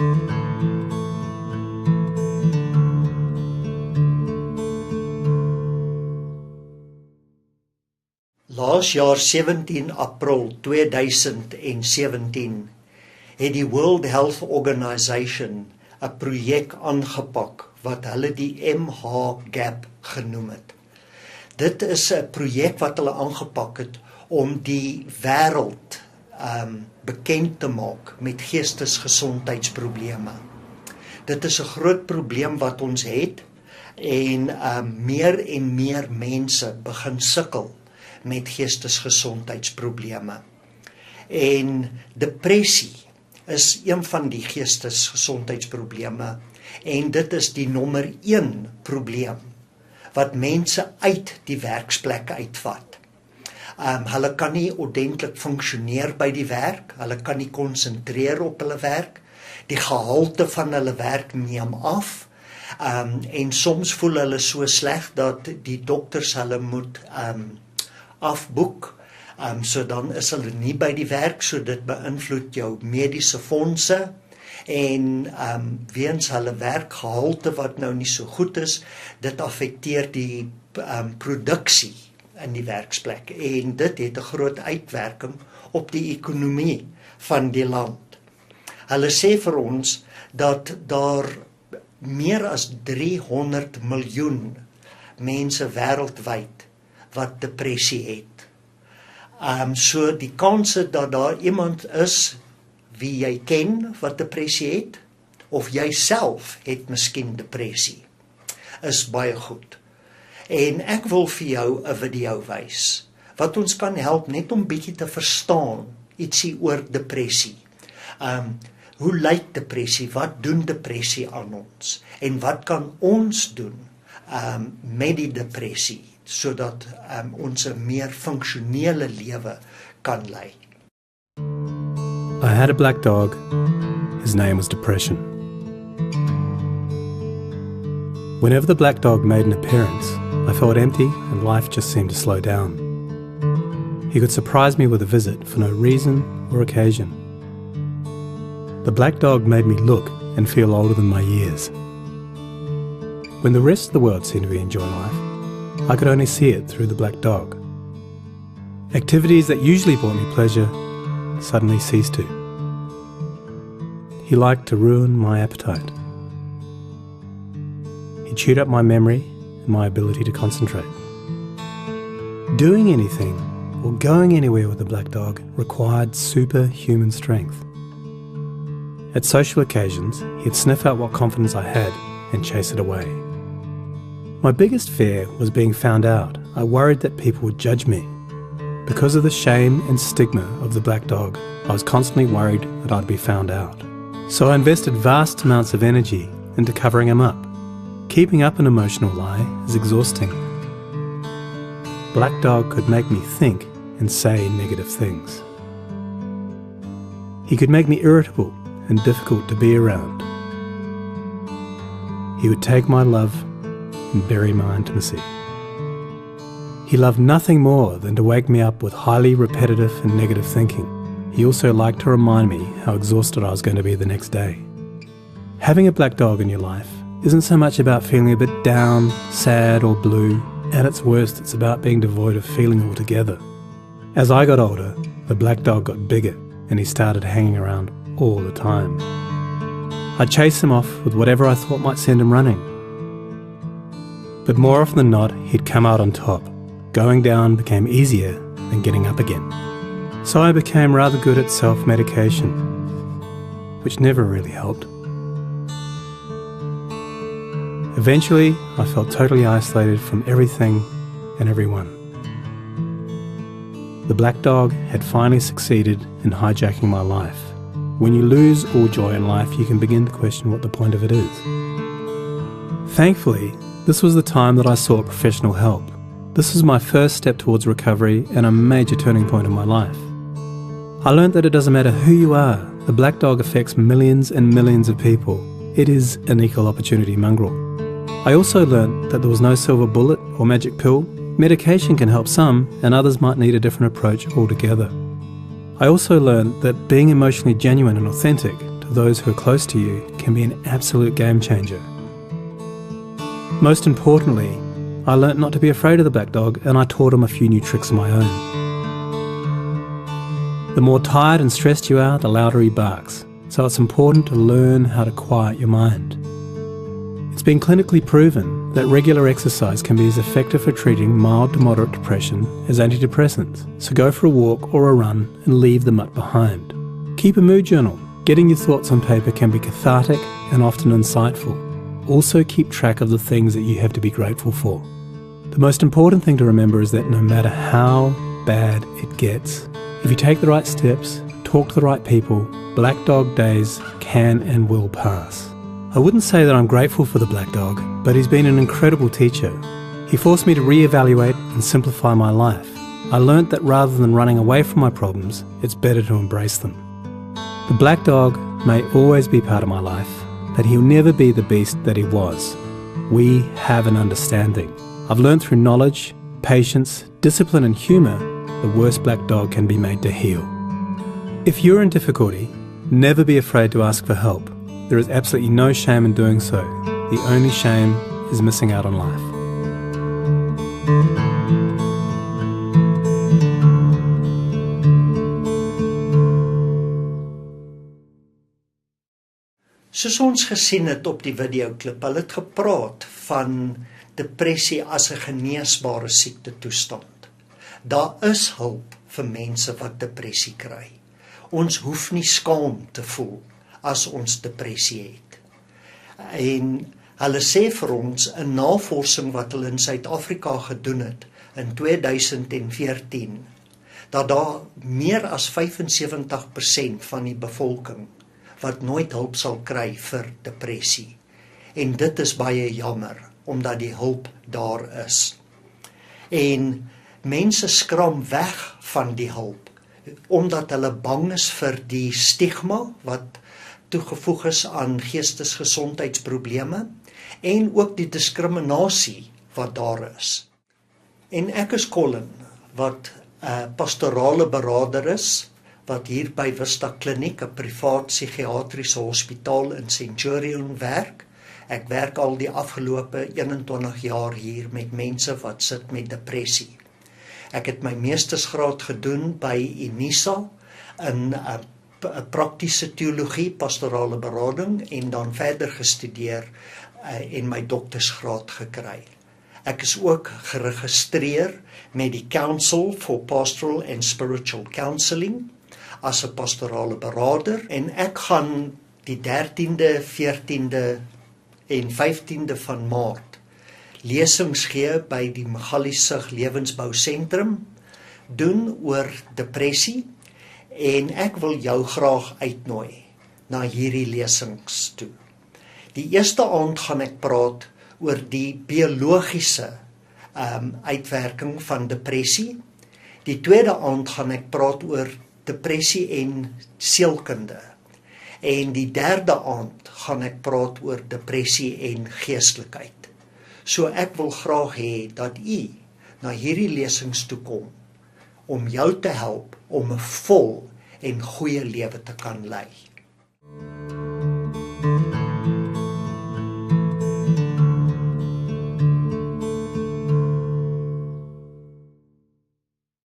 Laas jaar 17 April 2017 het die World Health Organization 'n projek aangepak wat hulle die MH-gap genoem het. Dit is 'n projek wat hulle aangepak het om die wêreld bekend te maak met geestesgesondheidsprobleme. Dit is 'n groot probleem wat ons het en meer mense begin sukkel met geestesgesondheidsprobleme. En depressie is een van die geestesgesondheidsprobleme en dit is die nommer 1 probleem wat mense uit die werksplek uitvat. Hulle kan nie ordentlik funksioneer by die werk, hulle kan nie konsentreer op hulle werk, die gehalte van hulle werk neem af, en soms voel hulle so sleg dat die dokters hulle moet afboek, so dan is hulle nie by die werk, so dit beïnvloed jou mediese fondse, en weens hulle werkgehalte wat nou nie so goed is, dit affekteer die produksie in die werksplek, en dit het 'n groot uitwerking op die ekonomie van die land. Hulle sê vir ons dat daar meer as 300 miljoen mense wêreldwyd wat depressie het. So die kanse dat daar iemand is wie jy ken wat depressie het, of jy self het miskien depressie, is baie goed. En ek wil vir jou 'n video wys, wat ons kan help net om bietjie te verstaan, ietsie oor depressie. Hoe lyk depressie, wat doen depressie aan ons, en wat kan ons doen met die depressie, sodat ons 'n meer funksionele lewe kan lei. I had a black dog. His name was Depression. Whenever the black dog made an appearance, I felt empty and life just seemed to slow down. He could surprise me with a visit for no reason or occasion. The black dog made me look and feel older than my years. When the rest of the world seemed to be enjoying life, I could only see it through the black dog. Activities that usually brought me pleasure suddenly ceased to. He liked to ruin my appetite. He chewed up my memory and my ability to concentrate. Doing anything or going anywhere with the black dog required superhuman strength. At social occasions, he'd sniff out what confidence I had and chase it away. My biggest fear was being found out. I worried that people would judge me. Because of the shame and stigma of the black dog, I was constantly worried that I'd be found out. So I invested vast amounts of energy into covering him up. Keeping up an emotional lie is exhausting. Black dog could make me think and say negative things. He could make me irritable and difficult to be around. He would take my love and bury my intimacy. He loved nothing more than to wake me up with highly repetitive and negative thinking. He also liked to remind me how exhausted I was going to be the next day. Having a black dog in your life isn't so much about feeling a bit down, sad or blue. At its worst, it's about being devoid of feeling altogether. As I got older, the black dog got bigger and he started hanging around all the time. I'd chase him off with whatever I thought might send him running. But more often than not, he'd come out on top. Going down became easier than getting up again. So I became rather good at self-medication, which never really helped. Eventually, I felt totally isolated from everything and everyone. The black dog had finally succeeded in hijacking my life. When you lose all joy in life, you can begin to question what the point of it is. Thankfully, this was the time that I sought professional help. This was my first step towards recovery and a major turning point in my life. I learned that it doesn't matter who you are, the black dog affects millions and millions of people. It is an equal opportunity mongrel. I also learned that there was no silver bullet or magic pill. Medication can help some, and others might need a different approach altogether. I also learned that being emotionally genuine and authentic to for those who are close to you can be an absolute game changer. Most importantly, I learnt not to be afraid of the black dog, and I taught him a few new tricks of my own. The more tired and stressed you are, the louder he barks, so it's important to learn how to quiet your mind. It's been clinically proven that regular exercise can be as effective for treating mild to moderate depression as antidepressants, so go for a walk or a run and leave the mutt behind. Keep a mood journal. Getting your thoughts on paper can be cathartic and often insightful. Also keep track of the things that you have to be grateful for. The most important thing to remember is that no matter how bad it gets, if you take the right steps, talk to the right people, black dog days can and will pass. I wouldn't say that I'm grateful for the black dog, but he's been an incredible teacher. He forced me to re-evaluate and simplify my life. I learnt that rather than running away from my problems, it's better to embrace them. The black dog may always be part of my life, but he'll never be the beast that he was. We have an understanding. I've learned through knowledge, patience, discipline and humour, the worst black dog can be made to heal. If you're in difficulty, never be afraid to ask for help. There is absolutely no shame in doing so. The only shame is missing out on life. Soos ons gesien het op die videoklip, hulle het gepraat van depressie as 'n geneesbare siektetoestand. Daar is hulp vir mense wat depressie kry. Ons hoef nie skaam te voel as ons depressie het. En hulle sê vir ons, 'n navorsing wat hulle in Suid-Afrika gedoen het in 2014, dat daar meer as 75% van die bevolking wat nooit hulp sal kry vir depressie. En dit is baie jammer, omdat die hulp daar is. En mense skram weg van die hulp, omdat hulle bang is vir die stigma wat toegevoeg is aan geestesgesondheidsprobleme en ook die diskriminasie wat daar is. En ek is Colin, wat 'n pastorale beraader is, wat hier by Vista Kliniek, 'n privaat psigiatriese hospitaal in Centurion werk. Ek werk al die afgelope 21 jaar hier met mense wat sit met depressie. Ek het my meestersgraad gedoen by Unisa in 'n praktiese teologie, pastorale berading en dan verder gestudeer en my doktorsgraad gekry. Ek is ook geregistreer met die Council for Pastoral and Spiritual Counseling as 'n pastorale beraader en ek gaan die 13de, 14de en 15de van Maart lesings gee by die Magaliesig Lewensbou Sentrum doen oor depressie en ek wil jou graag uitnooi na hierdie lesings toe. Die eerste aand gaan ek praat oor die biologiese uitwerking van depressie. Die tweede aand gaan ek praat oor depressie en sielkunde. En die derde aand gaan ek praat oor depressie en geestelikheid. So ek wil graag hê dat u na hierdie lesings toe kom om jou te help om 'n vol en goeie lewe te kan lei.